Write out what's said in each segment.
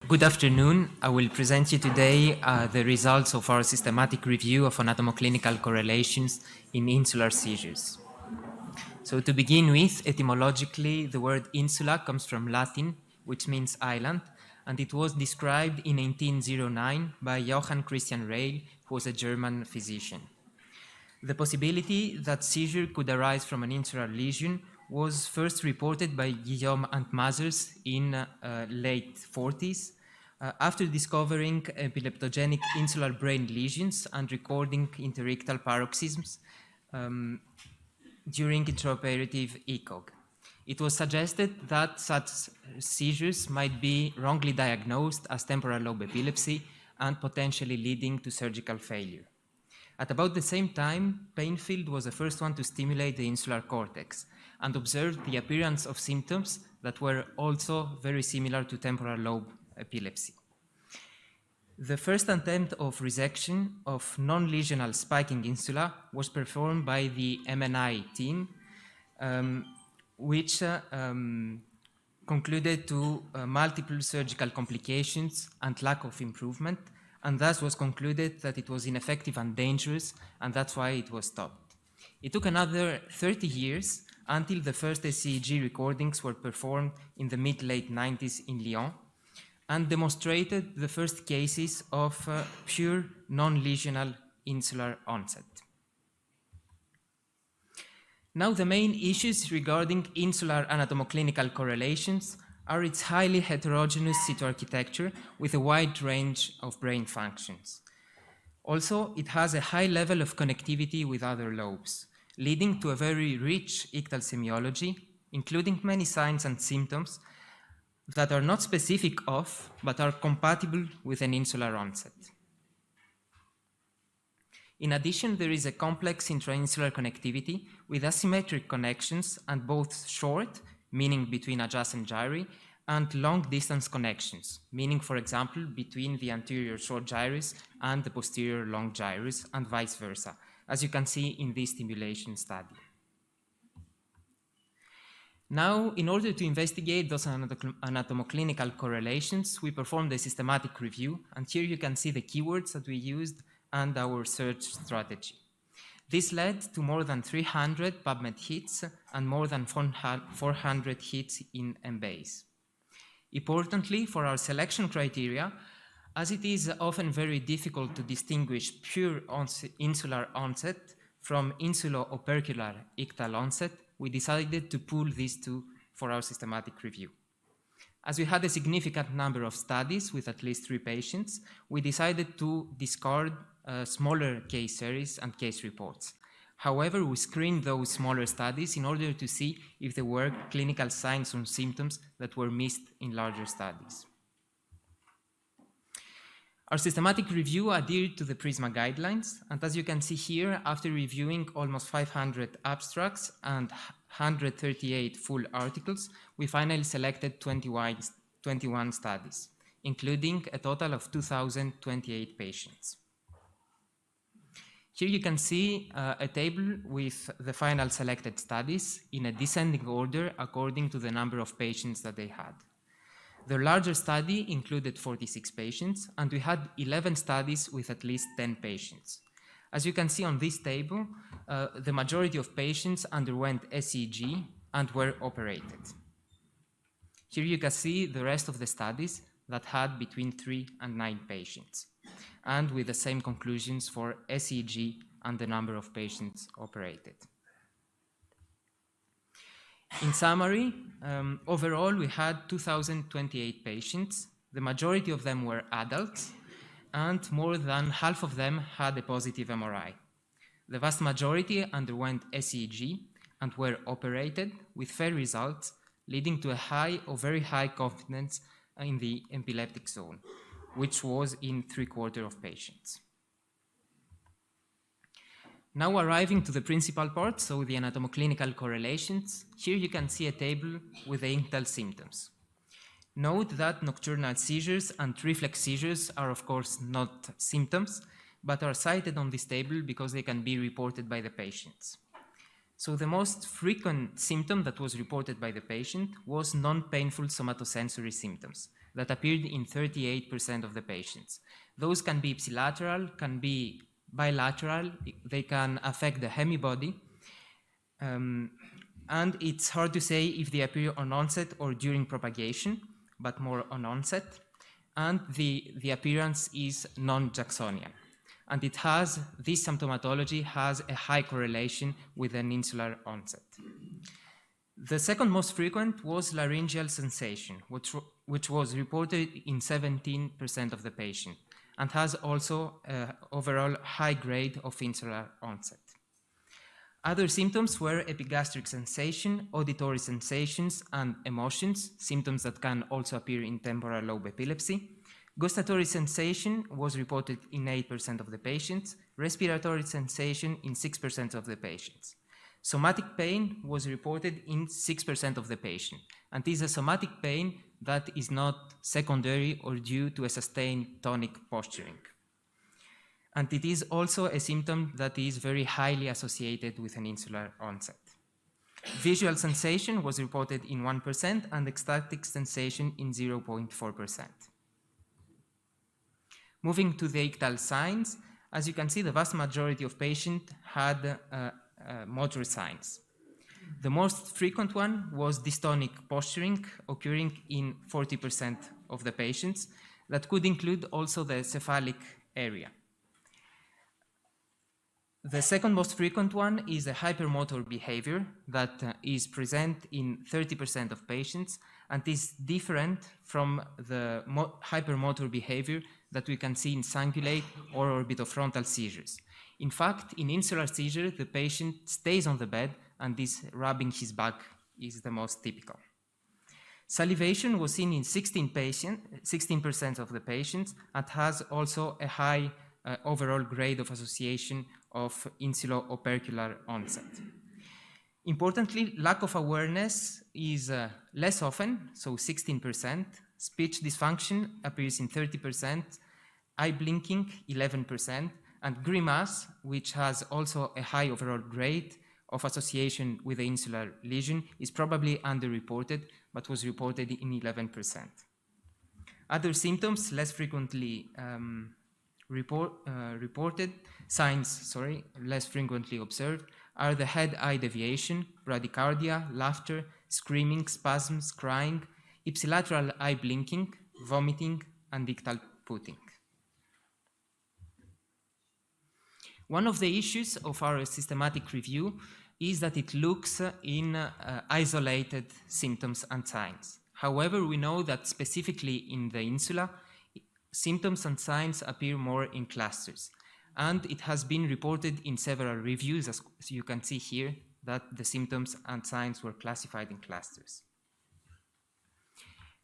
Good afternoon. I will present you today the results of our systematic review of anatomoclinical correlations in insular seizures. So to begin with, etymologically, the word insula comes from Latin, which means island, and it was described in 1809 by Johann Christian Reil, who was a German physician. The possibility that seizure could arise from an insular lesion was first reported by Guillaume and Mazers in late 40s, after discovering epileptogenic insular brain lesions and recording interictal paroxysms during intraoperative ECOG. It was suggested that such seizures might be wrongly diagnosed as temporal lobe epilepsy and potentially leading to surgical failure. At about the same time, Painfield was the first one to stimulate the insular cortex and observed the appearance of symptoms that were also very similar to temporal lobe epilepsy. The first attempt of resection of non-lesional spiking insula was performed by the MNI team, which concluded to multiple surgical complications and lack of improvement, and thus was concluded that it was ineffective and dangerous, and that's why it was stopped. It took another 30 years until the first ECG recordings were performed in the mid-late 90s in Lyon, and demonstrated the first cases of pure non-lesional insular onset. Now, the main issues regarding insular anatomoclinical correlations are its highly heterogeneous cytoarchitecture with a wide range of brain functions. Also, it has a high level of connectivity with other lobes, leading to a very rich ictal semiology, including many signs and symptoms that are not specific of, but are compatible with an insular onset. In addition, there is a complex intrainsular connectivity with asymmetric connections and both short, meaning between adjacent gyri, and long-distance connections, meaning, for example, between the anterior short gyrus and the posterior long gyrus, and vice versa, as you can see in this stimulation study. Now, in order to investigate those anatomoclinical correlations, we performed a systematic review, and here you can see the keywords that we used and our search strategy. This led to more than 300 PubMed hits and more than 400 hits in Embase. Importantly, for our selection criteria, as it is often very difficult to distinguish pure insular onset from insulo-opercular ictal onset, we decided to pool these two for our systematic review. As we had a significant number of studies with at least 3 patients, we decided to discard smaller case series and case reports. However, we screened those smaller studies in order to see if there were clinical signs or symptoms that were missed in larger studies. Our systematic review adhered to the PRISMA guidelines, and as you can see here, after reviewing almost 500 abstracts and 138 full articles, we finally selected 21 studies, including a total of 2,028 patients. Here you can see a table with the final selected studies in a descending order according to the number of patients that they had. The larger study included 46 patients, and we had 11 studies with at least 10 patients. As you can see on this table, the majority of patients underwent ECG and were operated. Here you can see the rest of the studies that had between 3 and 9 patients, and with the same conclusions for ECG and the number of patients operated. In summary, overall we had 2,028 patients. The majority of them were adults, and more than half of them had a positive MRI. The vast majority underwent ECG and were operated with fair results, leading to a high or very high confidence in the epileptic zone, which was in 3/4 of patients. Now arriving to the principal part, so the anatomoclinical correlations, here you can see a table with the ictal symptoms. Note that nocturnal seizures and reflex seizures are of course not symptoms, but are cited on this table because they can be reported by the patients. So the most frequent symptom that was reported by the patient was non-painful somatosensory symptoms that appeared in 38% of the patients. Those can be ipsilateral, can be bilateral, they can affect the hemibody, and it's hard to say if they appear on onset or during propagation, but more on onset. And the appearance is non-Jacksonian. And this symptomatology has a high correlation with an insular onset. The second most frequent was laryngeal sensation, which was reported in 17% of the patient and has also an overall high grade of insular onset. Other symptoms were epigastric sensation, auditory sensations, and emotions, symptoms that can also appear in temporal lobe epilepsy. Gustatory sensation was reported in 8% of the patients, respiratory sensation in 6% of the patients. Somatic pain was reported in 6% of the patient, and this is a somatic pain that is not secondary or due to a sustained tonic posturing. And it is also a symptom that is very highly associated with an insular onset. Visual sensation was reported in 1% and ecstatic sensation in 0.4%. Moving to the ictal signs, as you can see, the vast majority of patients had motor signs. The most frequent one was dystonic posturing, occurring in 40% of the patients. That could include also the cephalic area. The second most frequent one is a hypermotor behavior that is present in 30% of patients and is different from the hypermotor behavior that we can see in cingulate or orbitofrontal seizures. In fact, in insular seizure, the patient stays on the bed and this rubbing his back is the most typical. Salivation was seen in 16% of the patients and has also a high overall grade of association of insulo-opercular onset. Importantly, lack of awareness is less often, so 16%. Speech dysfunction appears in 30%, eye blinking 11%, and grimace, which has also a high overall grade of association with the insular lesion, is probably underreported, but was reported in 11%. Other symptoms less frequently less frequently observed, are the head-eye deviation, bradycardia, laughter, screaming, spasms, crying, ipsilateral eye blinking, vomiting, and ictal putting. One of the issues of our systematic review is that it looks in isolated symptoms and signs. However, we know that specifically in the insula, symptoms and signs appear more in clusters. And it has been reported in several reviews, as you can see here, that the symptoms and signs were classified in clusters.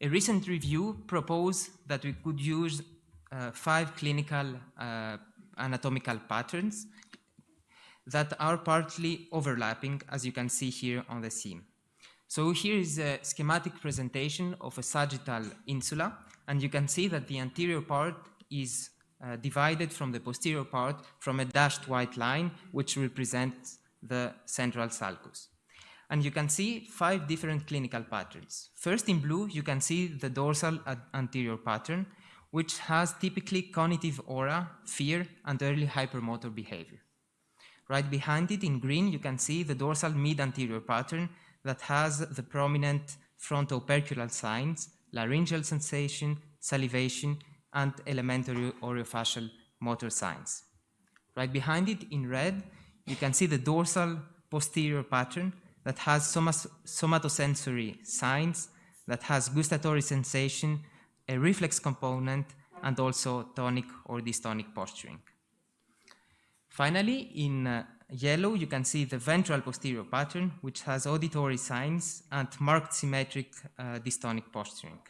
A recent review proposed that we could use 5 clinical anatomical patterns that are partly overlapping, as you can see here on the scene. So here is a schematic presentation of a sagittal insula, and you can see that the anterior part is divided from the posterior part from a dashed white line, which represents the central sulcus. And you can see 5 different clinical patterns. First, in blue, you can see the dorsal anterior pattern, which has typically cognitive aura, fear, and early hypermotor behavior. Right behind it, in green, you can see the dorsal mid-anterior pattern that has the prominent fronto-opercular signs, laryngeal sensation, salivation, and elementary orofacial motor signs. Right behind it, in red, you can see the dorsal posterior pattern that has somatosensory signs, that has gustatory sensation, a reflex component, and also tonic or dystonic posturing. Finally, in yellow, you can see the ventral posterior pattern, which has auditory signs and marked symmetric dystonic posturing.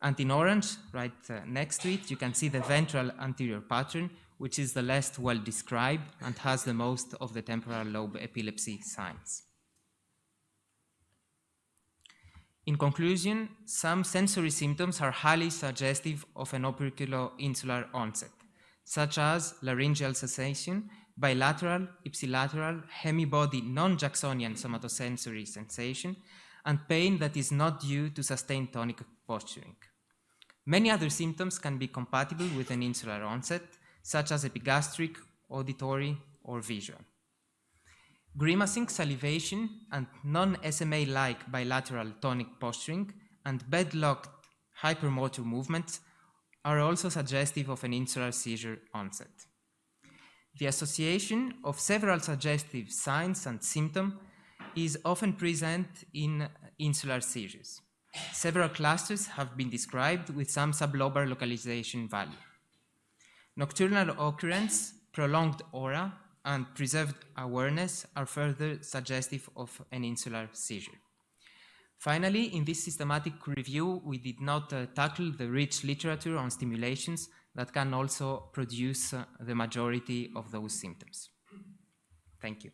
And in orange, right next to it, you can see the ventral anterior pattern, which is the least well described and has the most of the temporal lobe epilepsy signs. In conclusion, some sensory symptoms are highly suggestive of an operculo-insular onset, such as laryngeal cessation, bilateral, ipsilateral, hemibody non-Jacksonian somatosensory sensation, and pain that is not due to sustained tonic posturing. Many other symptoms can be compatible with an insular onset, such as epigastric, auditory, or visual. Grimacing, salivation, and non-SMA-like bilateral tonic posturing and bed-locked hypermotor movements are also suggestive of an insular seizure onset. The association of several suggestive signs and symptoms is often present in insular seizures. Several clusters have been described with some sublobar localization value. Nocturnal occurrence, prolonged aura, and preserved awareness are further suggestive of an insular seizure. Finally, in this systematic review, we did not tackle the rich literature on stimulations that can also produce the majority of those symptoms. Thank you.